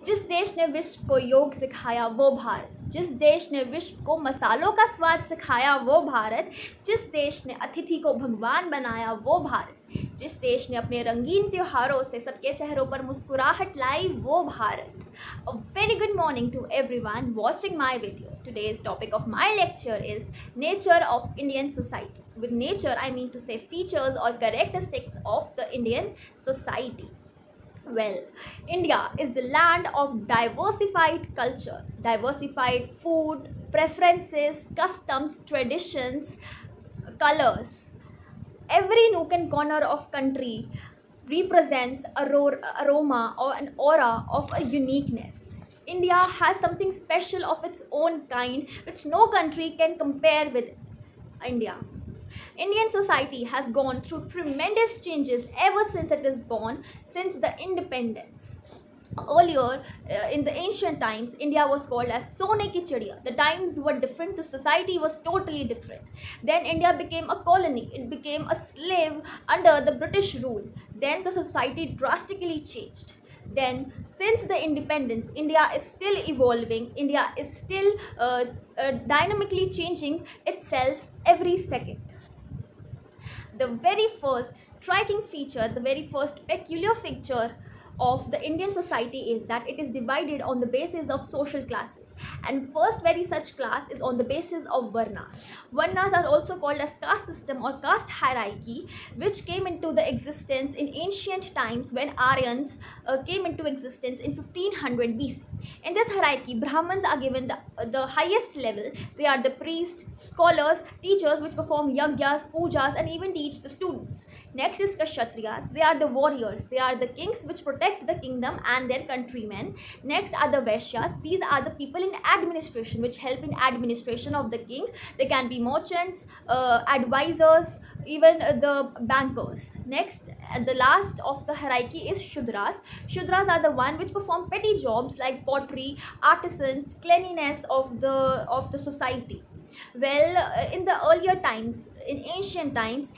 जिस देश ने विश्व को योग सिखाया वो भारत, जिस देश ने विश्व को मसालों का स्वाद सिखाया वो भारत, जिस देश ने अतिथि को भगवान बनाया वो भारत, जिस देश ने अपने रंगीन त्योहारों से सबके चेहरों पर मुस्कुराहट लाई वो Bharat. A very good morning to everyone watching my video. Today's topic of my lecture is nature of Indian society. With nature I mean to say features or characteristics of the Indian society. Well, India is the land of diversified culture, diversified food, preferences, customs, traditions, colors. Every nook and corner of country represents aroma or an aura of a uniqueness. India has something special of its own kind which no country can compare with India. Indian society has gone through tremendous changes ever since it is born, since the independence. Earlier, in the ancient times, India was called as Sone ki Chidiya. The times were different, the society was totally different. Then India became a colony, it became a slave under the British rule. Then the society drastically changed. Then, since the independence, India is still evolving, India is still dynamically changing itself every second. The very first striking feature, the very first peculiar feature of the Indian society is that it is divided on the basis of social classes. And first very such class is on the basis of Varnas. Varnas are also called as caste system or caste hierarchy, which came into the existence in ancient times when Aryans came into existence in 1500 BC. In this hierarchy, Brahmins are given the highest level. They are the priests, scholars, teachers which perform yagyas, pujas and even teach the students. Next is Kshatriyas. They are the warriors. They are the kings which protect the kingdom and their countrymen. Next are the Vaishyas. These are the people in administration which help in administration of the king. They can be merchants, advisors, even the bankers. Next, the last of the hierarchy is Shudras. Shudras are the one which perform petty jobs like pottery, artisans, cleanliness of the society. Well, in the earlier times, in ancient times,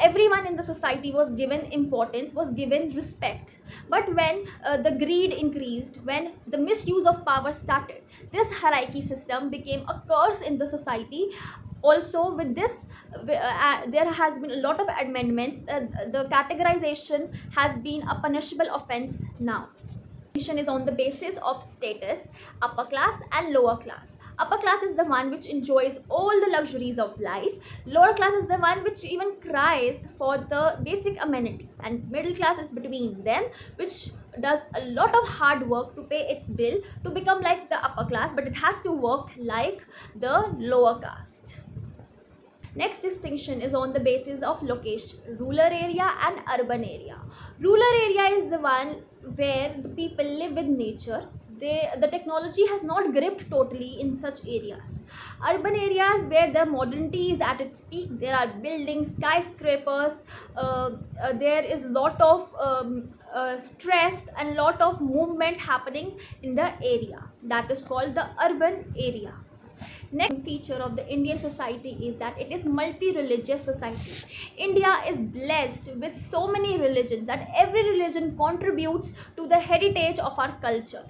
everyone in the society was given importance, was given respect. But when the greed increased, when the misuse of power started, this hierarchy system became a curse in the society. Also, with this, there has been a lot of amendments. The categorization has been a punishable offense now. Is on the basis of status, upper class and lower class. Upper class is the one which enjoys all the luxuries of life. Lower class is the one which even cries for the basic amenities. And middle class is between them, which does a lot of hard work to pay its bill to become like the upper class, but it has to work like the lower caste. Next distinction is on the basis of location, rural area and urban area. Rural area is the one where the people live with nature. The technology has not gripped totally in such areas. Urban areas where the modernity is at its peak, there are buildings, skyscrapers, there is lot of stress and lot of movement happening in the area. That is called the urban area. Next feature of the Indian society is that it is multi-religious society. India is blessed with so many religions that every religion contributes to the heritage of our culture.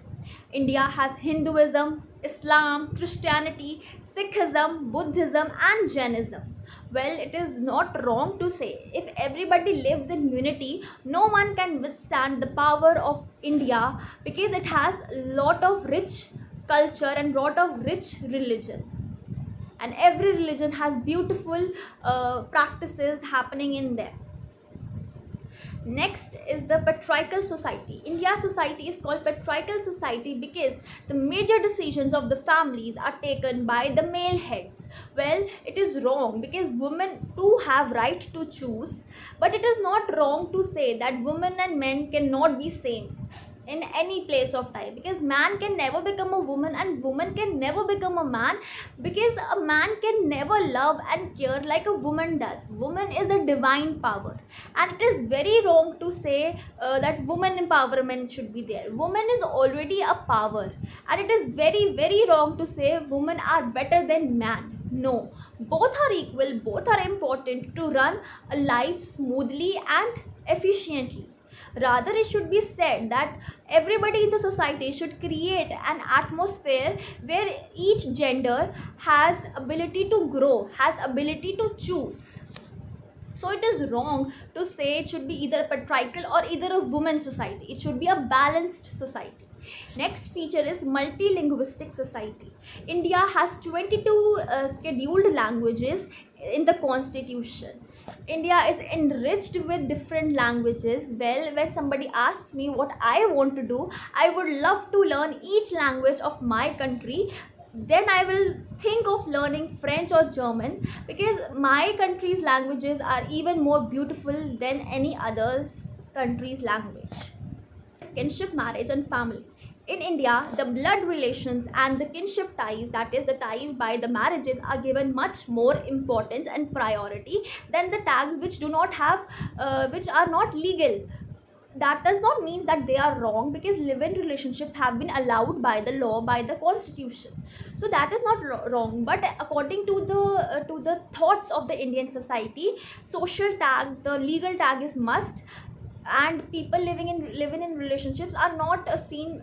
India has Hinduism, Islam, Christianity, Sikhism, Buddhism and Jainism. Well, it is not wrong to say if everybody lives in unity, no one can withstand the power of India because it has a lot of rich culture and lot of rich religion, and every religion has beautiful practices happening in them. Next is the patriarchal society. India's society is called patriarchal society because the major decisions of the families are taken by the male heads. Well, it is wrong because women too have right to choose, but it is not wrong to say that women and men cannot be same in any place of time, because man can never become a woman and woman can never become a man, because a man can never love and care like a woman does. Woman is a divine power, and it is very wrong to say that woman empowerment should be there. Woman is already a power, and it is very wrong to say women are better than man. No, both are equal, both are important to run a life smoothly and efficiently. Rather, it should be said that everybody in the society should create an atmosphere where each gender has ability to grow, has ability to choose. So it is wrong to say it should be either a patriarchal or either a woman society. It should be a balanced society. Next feature is multilinguistic society. India has 22 scheduled languages in the constitution. India is enriched with different languages. Well, when somebody asks me what I want to do, I would love to learn each language of my country. Then I will think of learning French or German, because my country's languages are even more beautiful than any other country's language. Kinship, marriage and family. In India, the blood relations and the kinship ties, that is the ties by the marriages, are given much more importance and priority than the tags which do not have, which are not legal. That does not mean that they are wrong, because live-in relationships have been allowed by the law, by the constitution. So that is not wrong. But according to the thoughts of the Indian society, social tag, the legal tag is must, and people living in relationships are not seen,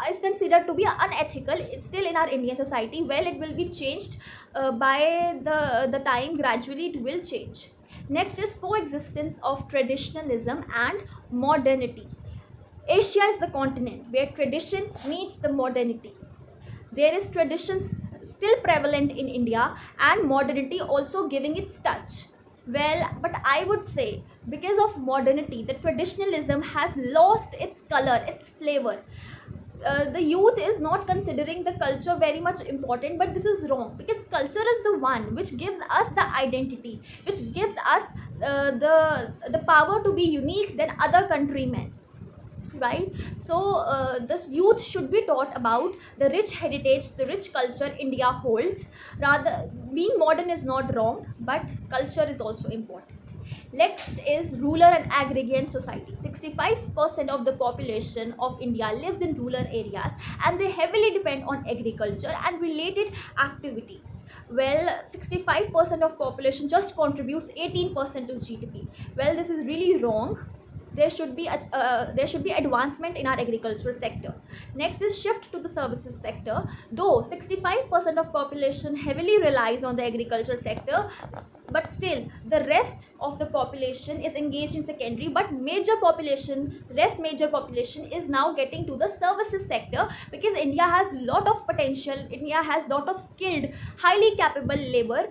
is considered to be unethical. It's still in our Indian society. Well, it will be changed by the time. Gradually it will change. Next is coexistence of traditionalism and modernity. Asia is the continent where tradition meets the modernity. There is traditions still prevalent in India and modernity also giving its touch. Well, but I would say because of modernity, the traditionalism has lost its color, its flavor. The youth is not considering the culture very much important, but this is wrong, because culture is the one which gives us the identity, which gives us the power to be unique than other countrymen, right? So this youth should be taught about the rich heritage, the rich culture India holds. Rather, being modern is not wrong, but culture is also important. Next is rural and agrarian society. 65% of the population of India lives in rural areas, and they heavily depend on agriculture and related activities. Well, 65% of population just contributes 18% to GDP. Well, this is really wrong. There should be advancement in our agricultural sector. Next is shift to the services sector. Though 65% of population heavily relies on the agricultural sector, but still the rest of the population is engaged in secondary, but major population is now getting to the services sector, because India has lot of potential. India has lot of skilled, highly capable labor.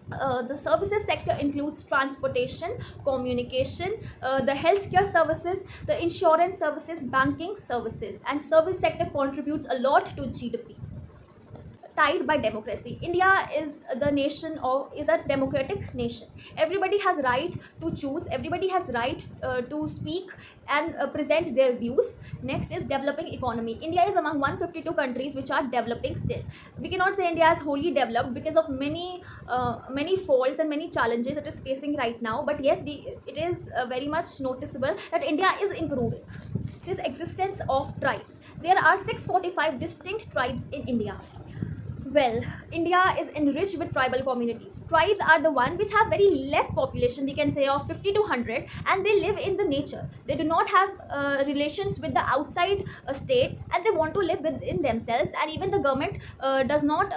The services sector includes transportation, communication, the healthcare services, the insurance services, banking services, and service sector contributes a lot to GDP. Tied by democracy. India is a democratic nation. Everybody has right to choose. Everybody has right to speak and present their views. Next is developing economy. India is among 152 countries which are developing still. We cannot say India is wholly developed because of many faults and many challenges it is facing right now. But yes, it is very much noticeable that India is improving. This is existence of tribes. There are 645 distinct tribes in India. Well, India is enriched with tribal communities. Tribes are the one which have very less population, we can say of 50 to 100, and they live in the nature. They do not have relations with the outside states, and they want to live within themselves, and even the government does not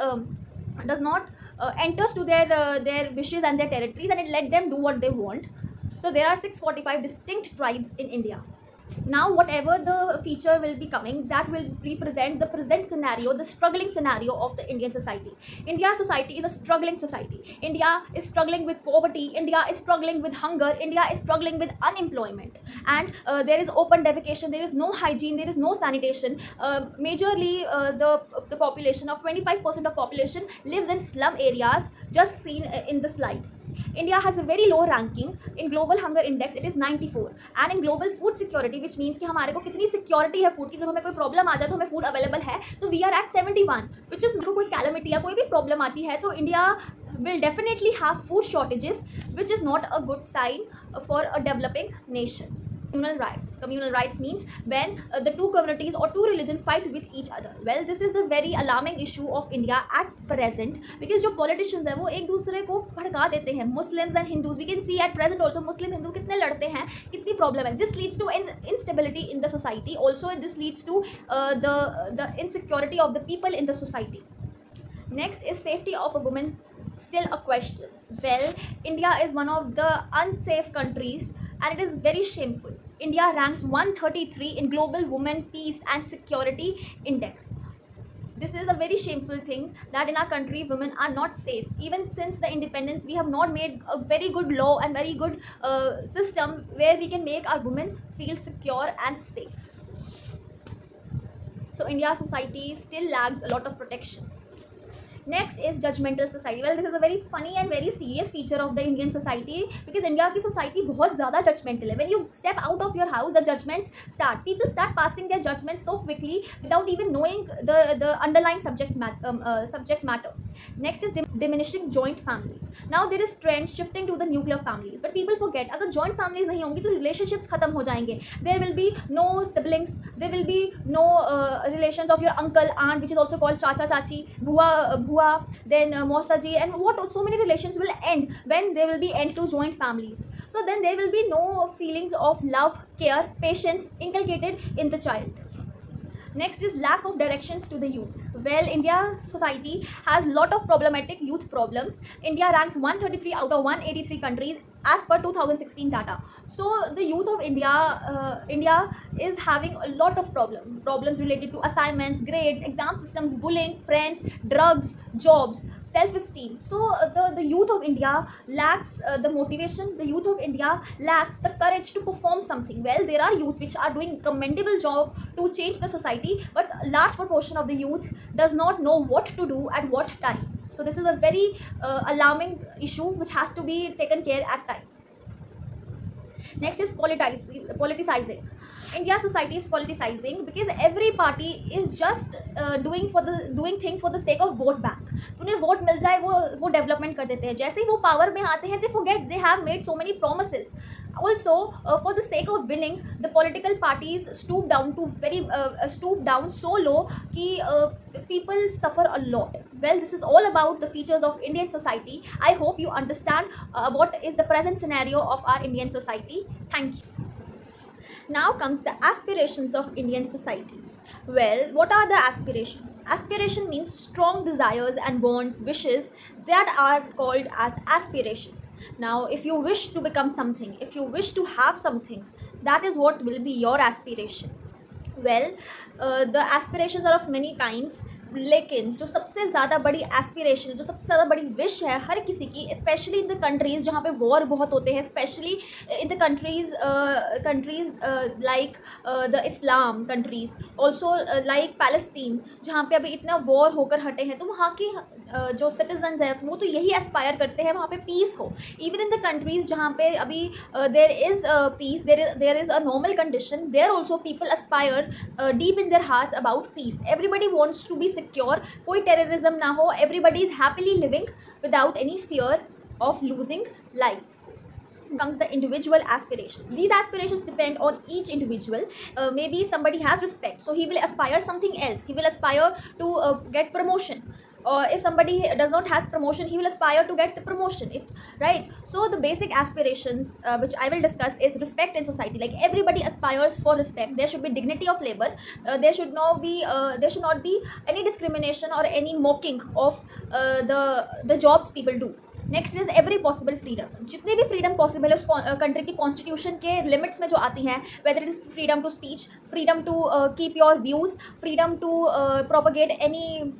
enters to their wishes and their territories, and it let them do what they want. So there are 645 distinct tribes in India. Now, whatever the feature will be coming, that will represent the present scenario, the struggling scenario of the Indian society. India's society is a struggling society. India is struggling with poverty. India is struggling with hunger. India is struggling with unemployment. And there is open defecation. There is no hygiene. There is no sanitation. Majorly, the population of 25% of population lives in slum areas, just seen in the slide. India has a very low ranking in global hunger index. It is 94, and in global food security, which means कि हमारे को कितनी security है food की, जब हमें कोई problem आ जाए तो हमें food available है, तो we are at 71, which is कोई calamity या कोई भी problem आती है तो India will definitely have food shortages, which is not a good sign for a developing nation. Communal rights means when the two communities or two religions fight with each other. Well, this is the very alarming issue of India at present, because जो politicians हैं वो एक दूसरे को भड़का देते हैं. Muslims and Hindus, we can see at present also Muslim Hindu कितने लड़ते हैं, कितनी problem है. This leads to instability in the society. Also, this leads to the insecurity of the people in the society. Next is safety of a woman still a question. Well, India is one of the unsafe countries, and it is very shameful. India ranks 133 in Global Women Peace and Security Index. This is a very shameful thing that in our country women are not safe. Even since the independence, we have not made a very good law and very good system where we can make our women feel secure and safe. So India's society still lags a lot of protection. Next is judgmental society. Well, this is a very funny and very serious feature of the Indian society, because India की society बहुत ज़्यादा judgmental है. When you step out of your house, the judgments start. People start passing their judgments so quickly without even knowing the underlying subject matter. Next is diminishing joint families. Now there is trend shifting to the nuclear families, but people forget अगर joint families नहीं होंगी तो relationships खत्म हो जाएंगे. There will be no siblings. There will be no relations of your uncle, aunt, which is also called chacha, chachi, bua, then Mausaji, and so many relations will end when there will be end to joint families. So then there will be no feelings of love, care, patience inculcated in the child. Next is lack of directions to the youth. Well, India society has lot of problematic youth problems. India ranks 133 out of 183 countries as per 2016 data. So the youth of India is having a lot of problems related to assignments, grades, exam systems, bullying, friends, drugs, jobs, self-esteem. So the youth of India lacks the motivation. The youth of India lacks the courage to perform something. Well, there are youth which are doing commendable job to change the society, but a large proportion of the youth does not know what to do at what time. So this is a very alarming issue which has to be taken care at time. Next is politicizing. India society is politicizing because every party is just doing things for the sake of vote bank. उन्हें vote मिल जाए वो development कर देते हैं. जैसे ही वो power में आते हैं they forget they have made so many promises. Also, for the sake of winning, the political parties stoop down so low that people suffer a lot. Well, this is all about the features of Indian society. I hope you understand what is the present scenario of our Indian society. Thank you. Now comes the aspirations of Indian society. Well, what are the aspirations? Aspiration means strong desires and wants, wishes that are called as aspirations. Now, if you wish to become something, if you wish to have something, that is what will be your aspiration. Well, the aspirations are of many kinds. लेकिन जो सबसे ज़्यादा बड़ी aspiration, जो सबसे ज़्यादा बड़ी wish है हर किसी की, स्पेशली इन द कंट्रीज़ जहाँ पे वॉर बहुत होते हैं, specially in the countries like the Islam countries, also like Palestine, जहाँ पे अभी इतना वॉर होकर हटे हैं, तो वहाँ की जो सिटीजन्स हैं वो तो यही एस्पायर करते हैं वहाँ पे पीस हो. इवन इन द कंट्रीज़ जहाँ पे अभी there is peace, there is a normal condition, there also people aspire deep in their heart about peace. Everybody wants to be secure, कोई टेररिज्म ना हो, everybody is happily living without any fear of losing lifes. Comes the individual aspiration. These aspirations depend on each individual. Maybe somebody has respect, so he will aspire something else. He will aspire to get promotion. Or if somebody does not have promotion, he will aspire to get the promotion. Right? So the basic aspirations which I will discuss is respect in society. Like everybody aspires for respect. There should be dignity of labor. There should not be any discrimination or any mocking of the jobs people do. Next is every possible freedom. जितनी भी freedom possible है उस country की constitution के limits में जो आती हैं, whether it is freedom to speech, freedom to keep your views, freedom to propagate any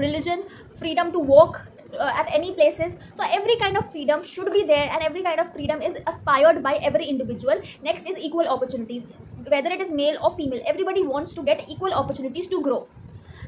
religion, freedom to walk at any places. So every kind of freedom should be there, and every kind of freedom is aspired by every individual. Next is equal opportunities. Whether it is male or female, everybody wants to get equal opportunities to grow.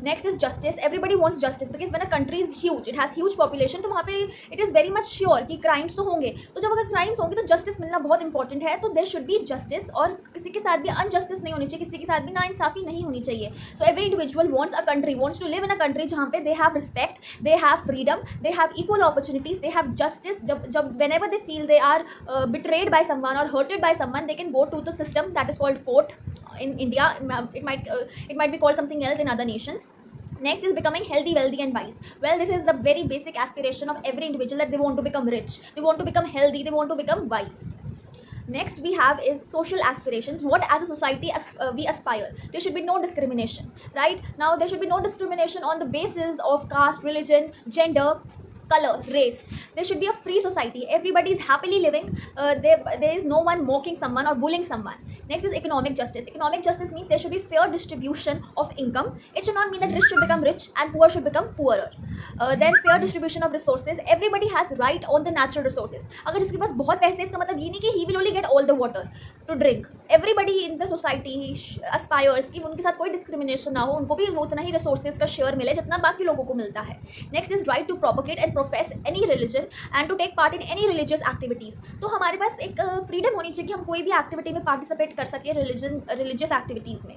Next is justice. Everybody wants justice because when a country is huge, it has huge population, तो वहाँ पे it is very much sure कि crimes तो होंगे. तो जब अगर crimes होंगे तो जस्टिस मिलना बहुत इंपॉर्टेंट है. तो देयर शुड बी जस्टिस, और किसी के साथ भी अनजस्टिस नहीं होनी चाहिए, किसी के साथ भी नाइंसाफ़ी नहीं होनी चाहिए. So every individual wants a country, wants to live in a country जहाँ पे they have respect, they have freedom, they have equal opportunities, they have justice. जब whenever they feel they are betrayed by someone or hurted by someone, they can go to the system that is called court in India. It might be called something else in other nations. Next is becoming healthy, wealthy and wise. Well, this is the very basic aspiration of every individual, that they want to become rich, they want to become healthy, they want to become wise. Next we have is social aspirations. What as a society we aspire. There should be no discrimination. Right now there should be no discrimination on the basis of caste, religion, gender, color, race. There should be a free society. Everybody is happily living. There is no one mocking someone or bullying someone. Next is economic justice. Economic justice means there should be fair distribution of income. It should not mean that rich should become rich and poor should become poorer. Then fair distribution of resources. Everybody has right on the natural resources. अगर जिसके पास बहुत पैसे हैं, इसका मतलब ये नहीं कि he will only get all the water to drink. Everybody in the society aspires कि उनके साथ कोई discrimination ना हो, उनको भी उतना ही resources का share मिले जितना बाकी लोगों को मिलता है. Next is right to propagate and profess any religion and to take part in any religious activities. तो हमारे पास एक freedom होनी चाहिए कि हम कोई भी activity में participate कर सकें religious activities में.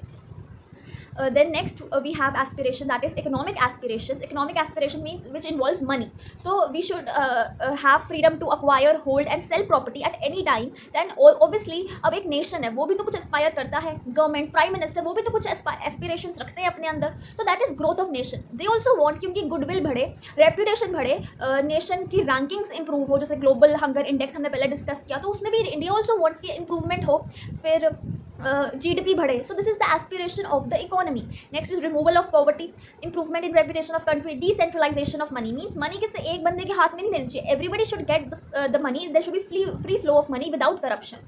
Then next we have aspiration, that is economic aspirations. Economic aspiration means which involves money. So we should have freedom to acquire, hold and sell property at any time. Then obviously अब एक nation है, वो भी तो कुछ aspire करता है, government, prime minister, वो भी तो कुछ aspirations रखते हैं अपने अंदर. So that is growth of nation. They also want कि उनकी goodwill बढ़े, reputation बढ़े, nation की rankings improve हो, जैसे global hunger index हमने पहले discuss किया, तो उसमें भी India also wants कि improvement हो, फिर GDP बढ़े. So this is the aspiration of the economy. Next is removal of poverty, improvement in reputation of country, decentralization of money. Means money किसी एक बंदे के हाथ में नहीं देनी चाहिए. Everybody should get the money. There should be free flow of money without corruption.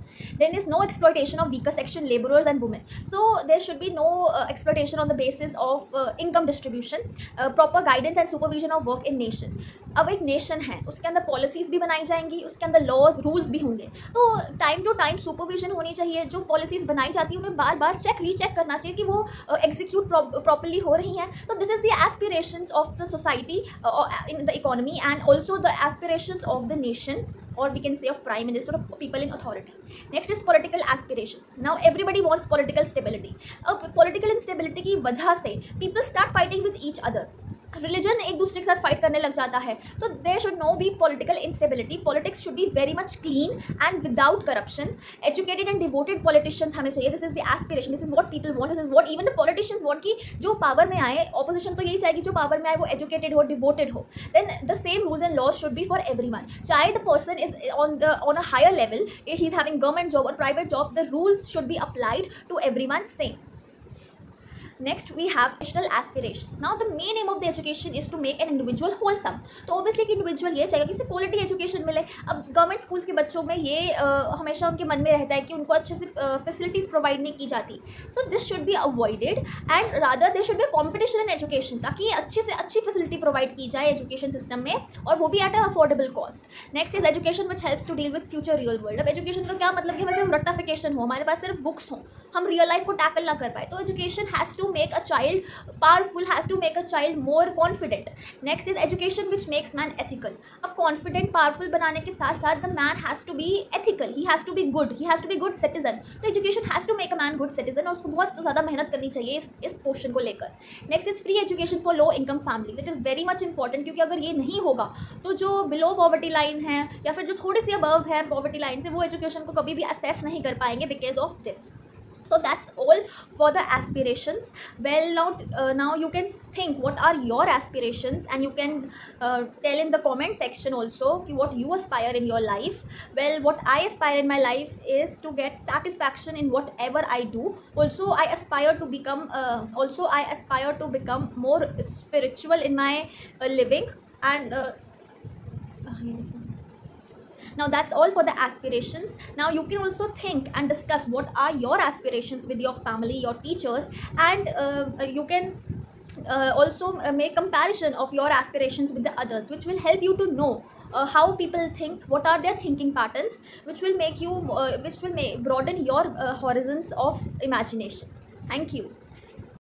Then is no exploitation of weaker section, laborers and women. So there should be no exploitation on the basis of income distribution. Proper guidance and supervision of work in nation. अब एक nation है, उसके अंदर policies भी बनाई जाएंगी, उसके अंदर लॉज रूल्स भी होंगे, तो टाइम टू टाइम सुपरविजन होनी चाहिए. जो पॉलिसीज़ बनाई जाती है उन्हें बार बार रीचेक करना चाहिए कि वो एग्जीक्यूट प्रॉपर्ली हो रही हैं. तो this is the aspirations of the society in the economy and also the aspirations of the nation, or we can say of prime minister or people in authority. Next is political aspirations. Now everybody wants political stability. Political instability की वजह से people start fighting with each other. Religion एक दूसरे के साथ fight करने लग जाता है. So there should no be political instability. Politics should be very much clean and without corruption. Educated and devoted politicians हमें चाहिए. This is the aspiration, this is what people want, this is what even the politicians want कि जो power में आए, opposition तो यही चाहेगी जो पावर में आए वो एजुकेटेड हो, डिवोटेड हो. Then the same rules and laws should be for everyone. चाहे the person is on a higher level, he is having government job और private job, the rules should be applied to everyone same. Next we have educational aspirations. Now the main aim of the education is to make an individual wholesome. तो obviously कि individual ये चाहिए कि उसे quality education मिले. अब government schools के बच्चों में ये हमेशा उनके मन में रहता है कि उनको अच्छे से फैसिलिटीज़ प्रोवाइड नहीं की जाती. So this should be avoided and rather there should be a competition in education, ताकि अच्छे से अच्छी फैसिलिटी प्रोवाइड की जाए एजुकेशन सिस्टम में, और वो भी at a affordable cost. Next is education which helps to deal with future real world. अब एजुकेशन का क्या मतलब कि हमें सिर्फ रट्टाफिकेशन हो, हमारे पास सिर्फ बुक्स हों, हम रियल लाइफ को टैकल ना कर पाए. तो education has to make a child powerful, has to make a child more confident. Next is education which makes man ethical. अब confident powerful बनाने के साथ साथ the man has to be ethical, he has to be good, he has to be good citizen. तो education has to make a man good citizen और उसको बहुत ज़्यादा मेहनत करनी चाहिए इस पोर्शन को लेकर. Next is free education for low income families. It is very much important क्योंकि अगर ये नहीं होगा तो जो below poverty line है या फिर जो थोड़ी सी above है poverty line से, वो education को कभी भी assess नहीं कर पाएंगे because of this. So that's all for the aspirations. Well, now you can think what are your aspirations, and you can tell in the comment section also what you aspire in your life. Well, what I aspire in my life is to get satisfaction in whatever I do. Also I aspire to become more spiritual in my living, and now that's all for the aspirations. Now you can also think and discuss what are your aspirations with your family, your teachers, and you can also make comparison of your aspirations with the others, which will help you to know how people think, what are their thinking patterns, which will make you broaden your horizons of imagination. Thank you.